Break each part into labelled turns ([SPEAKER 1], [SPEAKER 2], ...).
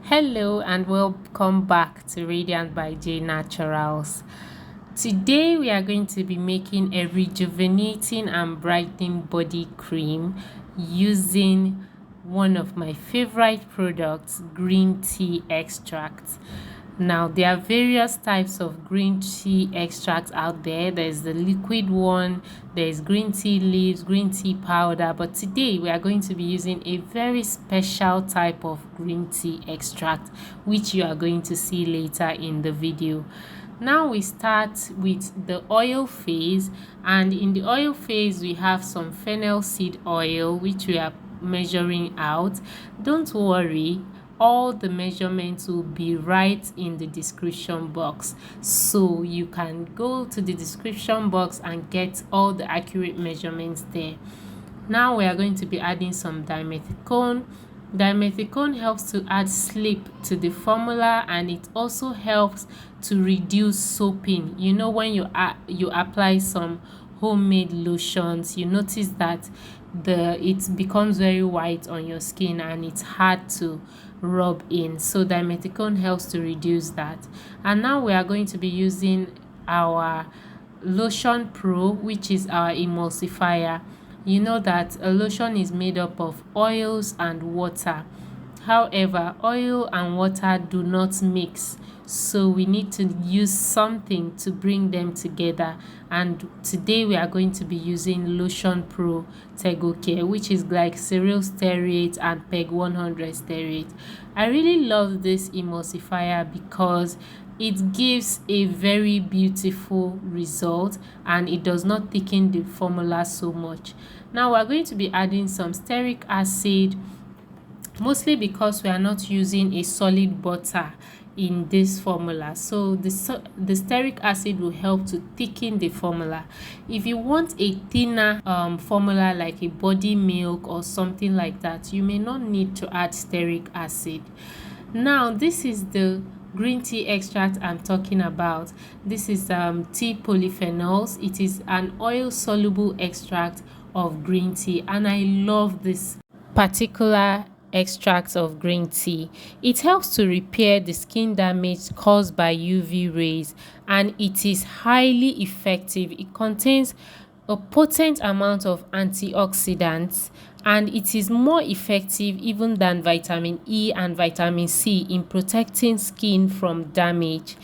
[SPEAKER 1] Hello and welcome back to Radiant by J Naturals. Today we are going to be making a rejuvenating and brightening body cream using one of my favorite products, green tea extract. Now there are various types of green tea extracts out there. There's the liquid one, there's green tea leaves, green tea powder, but today we are going to be using a very special type of green tea extract which you are going to see later in the video. Now we start with the oil phase, and in the oil phase we have some fennel seed oil which we are measuring out. Don't worry, all the measurements will be right in the description box, so you can go to the description box and get all the accurate measurements there. Now we are going to be adding some dimethicone. Dimethicone helps to add sleep to the formula, and it also helps to reduce soaping. You know, when you apply some homemade lotions, you notice that it becomes very white on your skin and it's hard to rub in, so dimethicone helps to reduce that. And now we are going to be using our Lotionpro, which is our emulsifier. You know that a lotion is made up of oils and water. However, oil and water do not mix, so we need to use something to bring them together. And today we are going to be using Lotionpro Tegocare, which is glyceryl stearate and PEG 100 stearate. I really love this emulsifier because it gives a very beautiful result and it does not thicken the formula so much. Now we're going to be adding some stearic acid, mostly because we are not using a solid butter in this formula, so the stearic acid will help to thicken the formula. If you want a thinner formula like a body milk or something like that, you may not need to add stearic acid. Now this is the green tea extract I'm talking about. This is tea polyphenols. It is an oil soluble extract of green tea, and I love this particular extract of green tea. It helps to repair the skin damage caused by UV rays, and it is highly effective. It contains a potent amount of antioxidants, and it is more effective even than vitamin E and vitamin C in protecting skin from damage.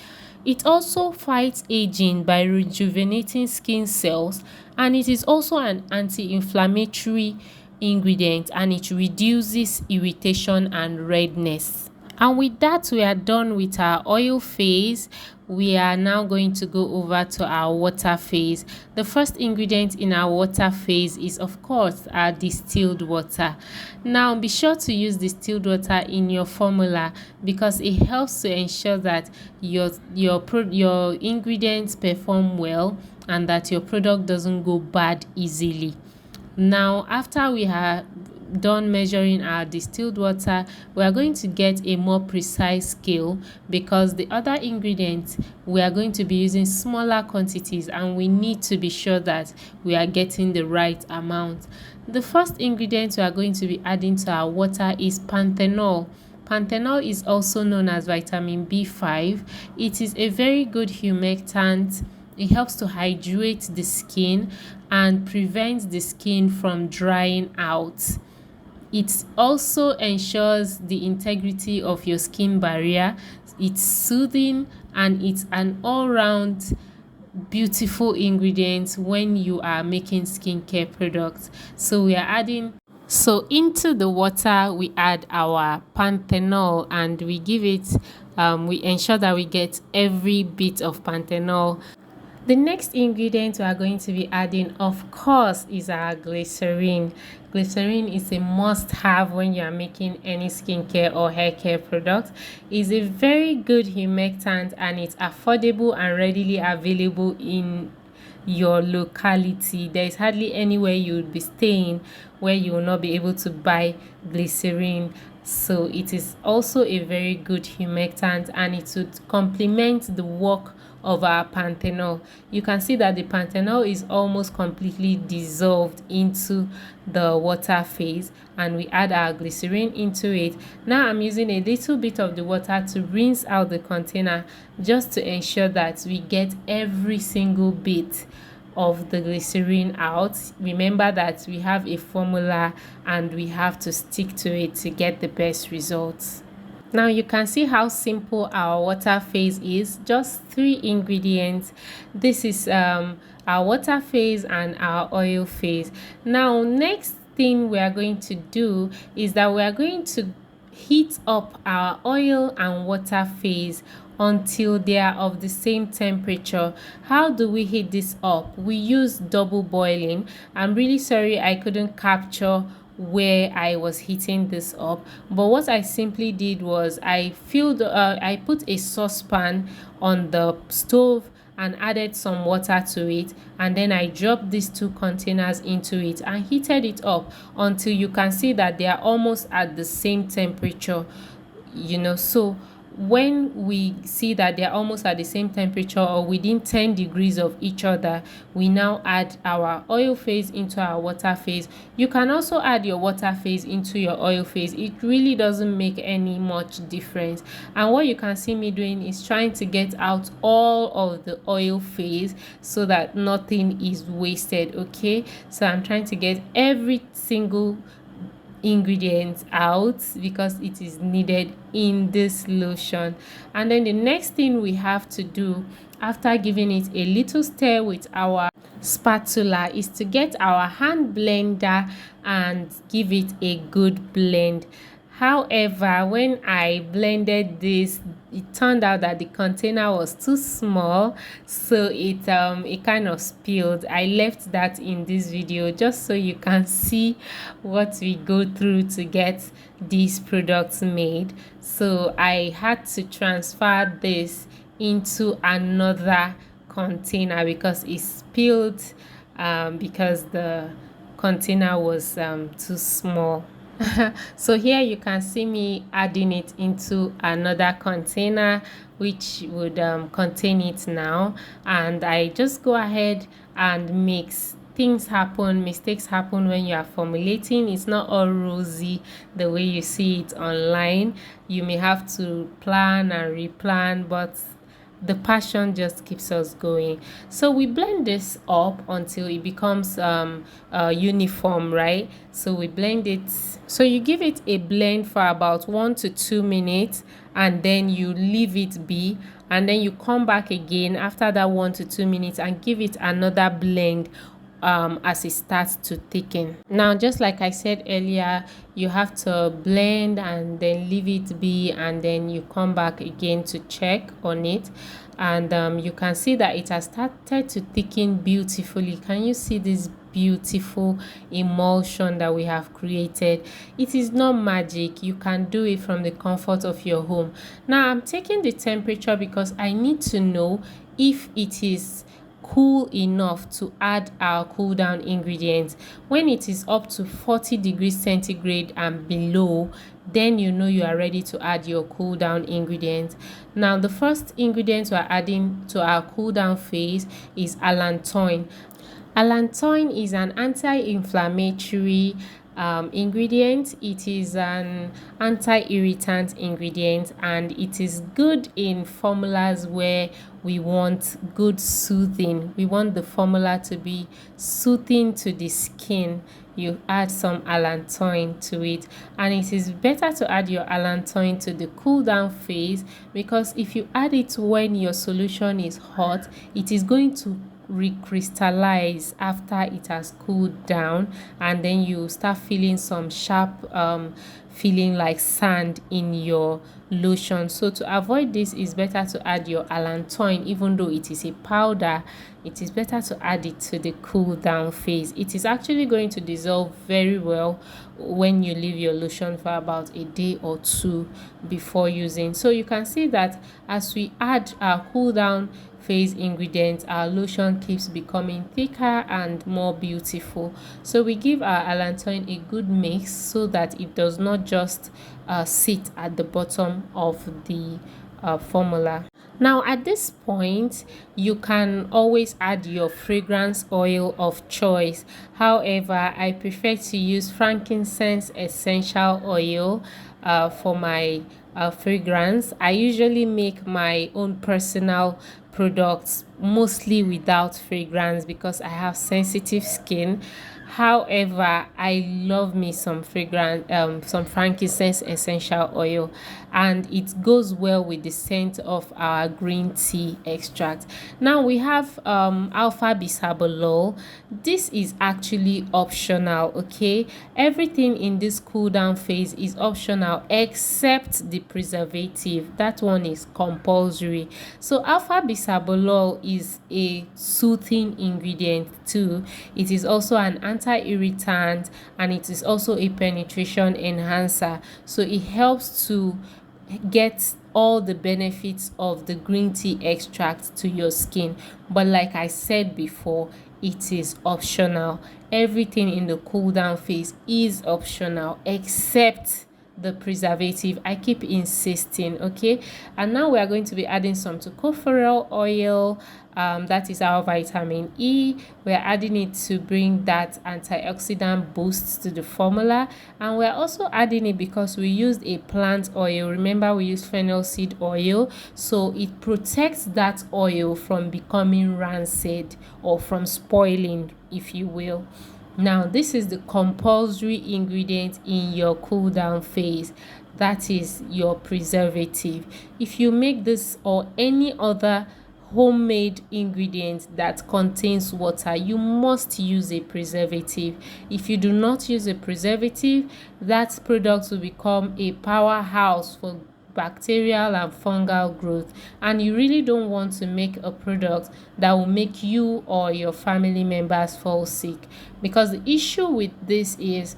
[SPEAKER 1] It also fights aging by rejuvenating skin cells, and it is also an anti-inflammatory ingredient, and it reduces irritation and redness. And with that, we are done with our oil phase. We are now going to go over to our water phase. The first ingredient in our water phase is, of course, our distilled water. Now be sure to use distilled water in your formula because it helps to ensure that your ingredients perform well and that your product doesn't go bad easily. Now after we have done measuring our distilled water, we are going to get a more precise scale because the other ingredients we are going to be using smaller quantities, and we need to be sure that we are getting the right amount. The first ingredient we are going to be adding to our water is Panthenol. Panthenol is also known as vitamin B5. It is a very good humectant. It helps to hydrate the skin and prevents the skin from drying out. It also ensures the integrity of your skin barrier. It's soothing, and it's an all-round beautiful ingredient when you are making skincare products. So into the water we add our Panthenol, and we give it we ensure that we get every bit of Panthenol. The next ingredient we are going to be adding, of course, is our glycerin. Glycerin is a must-have when you are making any skincare or hair care product. It's a very good humectant, and it's affordable and readily available in your locality. There is hardly anywhere you would be staying where you will not be able to buy glycerin. So it is also a very good humectant, and it would complement the work of our Panthenol. You can see that the Panthenol is almost completely dissolved into the water phase, and we add our glycerin into it. Now I'm using a little bit of the water to rinse out the container, just to ensure that we get every single bit of the glycerin out. Remember that we have a formula and we have to stick to it to get the best results. Now you can see how simple our water phase is. Just 3 ingredients. This is our water phase and our oil phase. Now next thing we are going to do is that we are going to heat up our oil and water phase until they are of the same temperature. How do we heat this up? We use double boiling. I'm really sorry I couldn't capture where I was heating this up, but what I simply did was I put a saucepan on the stove and added some water to it, and then I dropped these 2 containers into it and heated it up until you can see that they are almost at the same temperature, so when we see that they're almost at the same temperature or within 10 degrees of each other, we now add our oil phase into our water phase. You can also add your water phase into your oil phase. It really doesn't make any much difference. And what you can see me doing is trying to get out all of the oil phase so that nothing is wasted. Okay, so I'm trying to get every single ingredients out because it is needed in this lotion. And then the next thing we have to do after giving it a little stir with our spatula is to get our hand blender and give it a good blend. However, when I blended this, it turned out that the container was too small, so it kind of spilled. I left that in this video just so you can see what we go through to get these products made. So I had to transfer this into another container because it spilled because the container was too small. So here you can see me adding it into another container which would contain it now, and I just go ahead and mix. Things happen, mistakes happen when you are formulating. It's not all rosy the way you see it online. You may have to plan and replan, but the passion just keeps us going. So we blend this up until it becomes uniform, right? So we blend it. So you give it a blend for about 1 to 2 minutes, and then you leave it be, and then you come back again after that 1 to 2 minutes and give it another blend as it starts to thicken. Now, just like I said earlier, you have to blend and then leave it be, and then you come back again to check on it, and you can see that it has started to thicken beautifully. Can you see this beautiful emulsion that we have created? It is not magic. You can do it from the comfort of your home. Now I'm taking the temperature because I need to know if it is cool enough to add our cool down ingredients. When it is up to 40 degrees centigrade and below, then you know you are ready to add your cool down ingredients. Now the first ingredient we're adding to our cool down phase is Allantoin. Allantoin is an anti-inflammatory ingredient. It is an anti-irritant ingredient, and it is good in formulas where we want good soothing. We want the formula to be soothing to the skin. You add some Allantoin to it, and it is better to add your Allantoin to the cool down phase, because if you add it when your solution is hot, it is going to recrystallize after it has cooled down, and then you start feeling some sharp feeling like sand in your lotion. So to avoid this, it's better to add your Allantoin. Even though it is a powder, it is better to add it to the cool down phase. It is actually going to dissolve very well when you leave your lotion for about a day or two before using. So you can see that as we add our cool down phase ingredients, our lotion keeps becoming thicker and more beautiful. So we give our Allantoin a good mix so that it does not just sit at the bottom of the formula. Now at this point, you can always add your fragrance oil of choice. However, I prefer to use frankincense essential oil for my fragrance. I usually make my own personal products mostly without fragrance because I have sensitive skin. However, I love me some fragrance, some frankincense essential oil, and it goes well with the scent of our green tea extract. Now we have alpha bisabolol. This is actually optional, okay? Everything in this cool down phase is optional except the preservative. That one is compulsory. So alpha bisabolol is a soothing ingredient too. It is also an anti-irritant, and it is also a penetration enhancer. So it helps to get all the benefits of the green tea extract to your skin. But like I said before, it is optional. Everything in the cool down phase is optional except the preservative. I keep insisting, okay? And now we are going to be adding some tocopherol oil. That is our vitamin E. We're adding it to bring that antioxidant boost to the formula, and we're also adding it because we used a plant oil. Remember, we used fennel seed oil, so it protects that oil from becoming rancid or from spoiling, if you will. Now this is the compulsory ingredient in your cool down phase, that is your preservative. If you make this or any other homemade ingredient that contains water, you must use a preservative. If you do not use a preservative, that product will become a powerhouse for bacterial and fungal growth, and you really don't want to make a product that will make you or your family members fall sick, because the issue with this is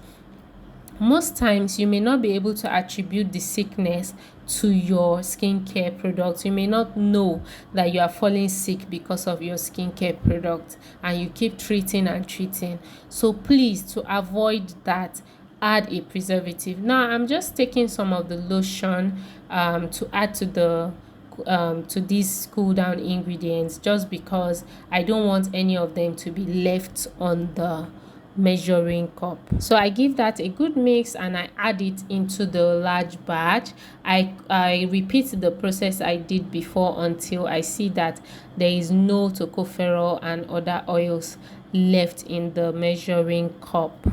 [SPEAKER 1] most times you may not be able to attribute the sickness to your skincare product. You may not know that you are falling sick because of your skincare product, and you keep treating and treating. So please, to avoid that, add a preservative. Now I'm just taking some of the lotion to add to the to these cool down ingredients, just because I don't want any of them to be left on the measuring cup. So I give that a good mix and I add it into the large batch. I repeat the process I did before until I see that there is no tocopherol and other oils left in the measuring cup.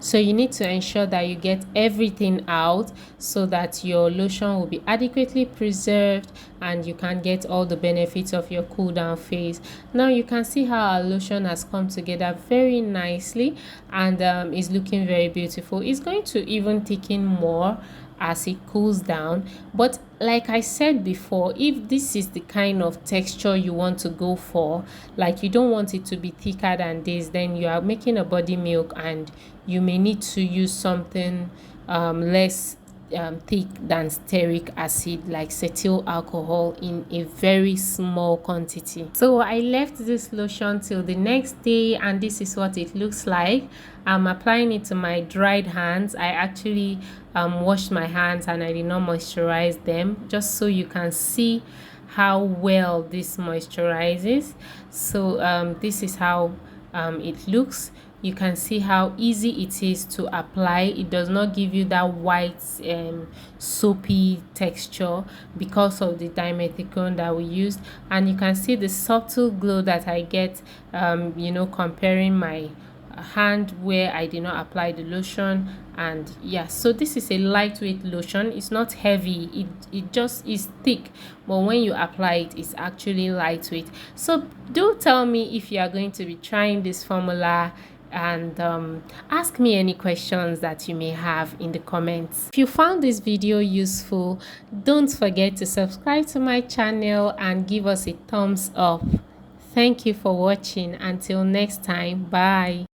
[SPEAKER 1] So you need to ensure that you get everything out so that your lotion will be adequately preserved and you can get all the benefits of your cool down phase. Now you can see how our lotion has come together very nicely and is looking very beautiful. It's going to even thicken more as it cools down, but like I said before, if this is the kind of texture you want to go for, like you don't want it to be thicker than this, then you are making a body milk and you may need to use something less thick than stearic acid, like cetyl alcohol, in a very small quantity. So I left this lotion till the next day and this is what it looks like. I'm applying it to my dried hands. I actually washed my hands and I did not moisturize them, just so you can see how well this moisturizes. So this is how it looks. You can see how easy it is to apply. It does not give you that white soapy texture because of the dimethicone that we used, and you can see the subtle glow that I get you know, comparing my hand where I did not apply the lotion. And yeah, so this is a lightweight lotion. It's not heavy, it just is thick, but when you apply it, it's actually lightweight. So do tell me if you are going to be trying this formula, and ask me any questions that you may have in the comments. If you found this video useful, don't forget to subscribe to my channel and give us a thumbs up. Thank you for watching. Until next time, bye.